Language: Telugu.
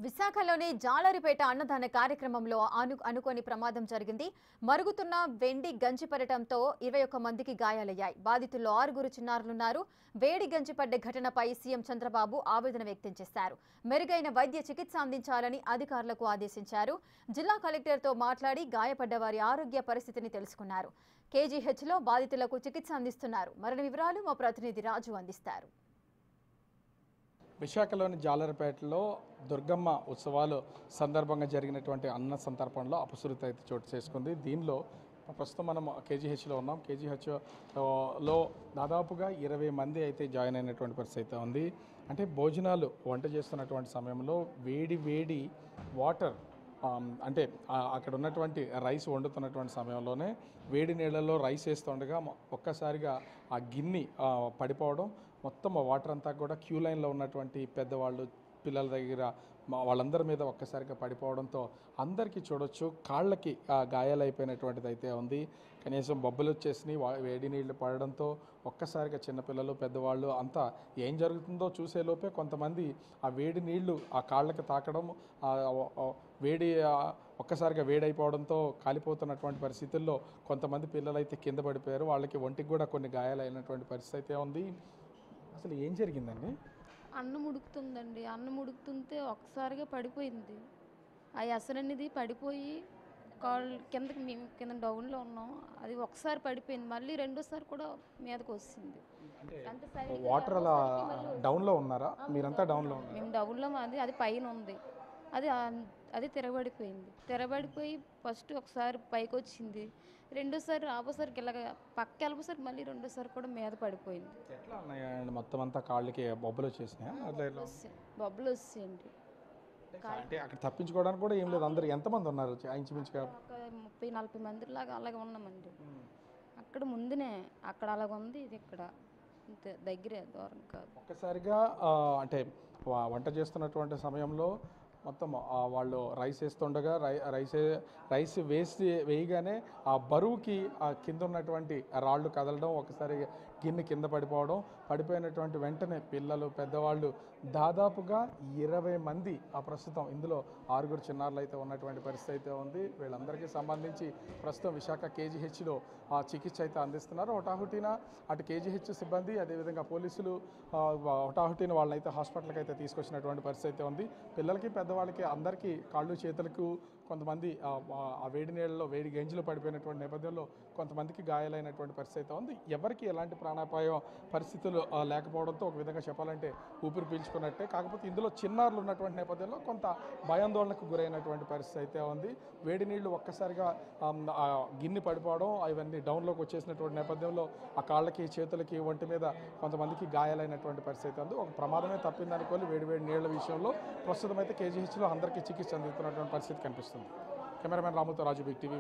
విశాఖలోని జాలరిపేట అన్నదాన కార్యక్రమంలో అనుకోని ప్రమాదం జరిగింది. మరుగుతున్న వెండి గంజి పడటంతో 21 మందికి గాయాలయ్యాయి. బాధితుల్లో 6 చిన్నారులున్నారు. వేడి గంజి పడ్డ ఘటనపై సీఎం చంద్రబాబు ఆవేదన వ్యక్తం చేశారు. మెరుగైన వైద్య చికిత్స అందించాలని అధికారులకు ఆదేశించారు. జిల్లా కలెక్టర్తో మాట్లాడి గాయపడ్డ వారి ఆరోగ్య పరిస్థితిని తెలుసుకున్నారు. కేజీహెచ్లో బాధితులకు చికిత్స అందిస్తున్నారు. మరిన్ని వివరాలు మా ప్రతినిధి రాజు అందిస్తారు. విశాఖలోని జాలరిపేటలో దుర్గమ్మ ఉత్సవాలు సందర్భంగా జరిగినటువంటి అన్న సంతర్పణలో అపశృతి అయితే చోటు చేసుకుంది. దీనిలో ప్రస్తుతం మనం కేజీహెచ్లో ఉన్నాం. కేజీహెచ్లో దాదాపుగా 20 మంది అయితే జాయిన్ అయినటువంటి పరిస్థితి అయితే ఉంది. అంటే భోజనాలు వంట చేస్తున్నటువంటి సమయంలో వేడి వాటర్ అంటే అక్కడ ఉన్నటువంటి రైస్ వండుతున్నటువంటి సమయంలోనే వేడి నీళ్ళలో రైస్ వేస్తుండగా ఒక్కసారిగా ఆ గిన్నె పడిపోవడం, మొత్తం వాటర్ అంతా కూడా క్యూ లైన్లో ఉన్నటువంటి పెద్దవాళ్ళు, పిల్లల దగ్గర వాళ్ళందరి మీద ఒక్కసారిగా పడిపోవడంతో అందరికీ చూడొచ్చు కాళ్ళకి గాయాలైపోయినటువంటిది అయితే ఉంది. కనీసం బొబ్బలు వచ్చేసినాయి. వేడి నీళ్లు పడడంతో ఒక్కసారిగా చిన్నపిల్లలు, పెద్దవాళ్ళు అంతా ఏం జరుగుతుందో చూసేలోపే కొంతమంది ఆ వేడి నీళ్లు ఆ కాళ్ళకి తాకడం, వేడి ఒక్కసారిగా వేడైపోవడంతో కాలిపోతున్నటువంటి పరిస్థితుల్లో కొంతమంది పిల్లలైతే కింద పడిపోయారు. వాళ్ళకి ఒంటికి కూడా కొన్ని గాయాలైనటువంటి పరిస్థితి అయితే ఉంది. అసలు ఏం జరిగిందండి? అన్నం ఉడుకుతుందండి. అన్నం ఉడుకుతుంటే ఒక్కసారిగా పడిపోయింది. ఆ ఎసరనేది పడిపోయి కాళ్ళు కిందకి, మేము కింద డౌన్లో ఉన్నాం, అది ఒకసారి పడిపోయింది. మళ్ళీ రెండోసారి కూడా మీదకి వస్తుంది. వాటర్ అలా డౌన్లో ఉన్నారా? మీరంతా డౌన్లో ఉన్నారు? మేము డౌన్లో, అది పైన ఉంది. అది తిరగబడిపోయి ఫస్ట్ ఒకసారి పైకి వచ్చింది, రెండోసారి ఆపోసరికి ఇలాగ పక్క వెళ్ళపోసరికి మళ్ళీ రెండోసారి కూడా మీద పడిపోయింది. ఎట్లా ఉన్నాయండి? మొత్తం అంతా కాళ్ళకి బొబ్బలు వచ్చేసినాయి. బొబ్బలు వచ్చేయండి. అంటే అక్కడ తప్పించుకోవడానికి కూడా ఏం లేదు. అందరు ఎంతమంది ఉన్నారు? ఇంచుమించుగా ఒక 30-40 మంది లాగా అలాగే ఉన్నామండి. అక్కడ ముందునే అక్కడ అలాగ ఉంది, ఇది ఇక్కడ అంతే, దగ్గరే, దూరం కాదు. ఒక్కసారిగా అంటే వంట చేస్తున్నటువంటి సమయంలో మొత్తం వాళ్ళు రైస్ వేస్తుండగా రైస్ వేయగానే ఆ బరువుకి ఆ కింద ఉన్నటువంటి రాళ్ళు కదలడం, ఒకసారి గిన్నె కింద పడిపోయినటువంటి వెంటనే పిల్లలు, పెద్దవాళ్ళు దాదాపుగా 20 మంది ప్రస్తుతం ఇందులో 6 చిన్నారులు అయితే ఉన్నటువంటి పరిస్థితి అయితే ఉంది. వీళ్ళందరికీ సంబంధించి ప్రస్తుతం విశాఖ కేజీహెచ్లో చికిత్స అయితే అందిస్తున్నారు. హుటాహుటిన అటు కేజీహెచ్ సిబ్బంది, అదేవిధంగా పోలీసులు హుటాహుటిన వాళ్ళనైతే హాస్పిటల్కి అయితే తీసుకొచ్చినటువంటి పరిస్థితి అయితే ఉంది. పిల్లలకి, పెద్దవాళ్ళకి అందరికీ కాళ్ళు, చేతులకు కొంతమంది ఆ వేడి నీళ్ళలో వేడి గంజిలో పడిపోయినటువంటి నేపథ్యంలో కొంతమందికి గాయాలైనటువంటి పరిస్థితి అయితే ఉంది. ఎవరికి ఎలాంటి ప్రాణాపాయ పరిస్థితులు లేకపోవడంతో ఒక విధంగా చెప్పాలంటే ఊపిరి పీల్చుకున్నట్టే. కాకపోతే ఇందులో చిన్నారులు ఉన్నటువంటి నేపథ్యంలో కొంత భయాందోళనకు గురైనటువంటి పరిస్థితి అయితే ఉంది. వేడి నీళ్లు ఒక్కసారిగా గిన్నె పడిపోవడం, అవన్నీ డౌన్లోకి వచ్చేసినటువంటి నేపథ్యంలో ఆ కాళ్ళకి, చేతులకి, ఒంటి మీద కొంతమందికి గాయాలైనటువంటి పరిస్థితి ఉంది. ఒక ప్రమాదమే తప్పిందనుకోని వేడి నీళ్ల విషయంలో ప్రస్తుతం అయితే కేజీహెచ్లో అందరికీ చికిత్స అందుతున్నటువంటి పరిస్థితి కనిపిస్తుంది. కెమెరామెన్ రాముతో రాజు, బిగ్ టీవీ.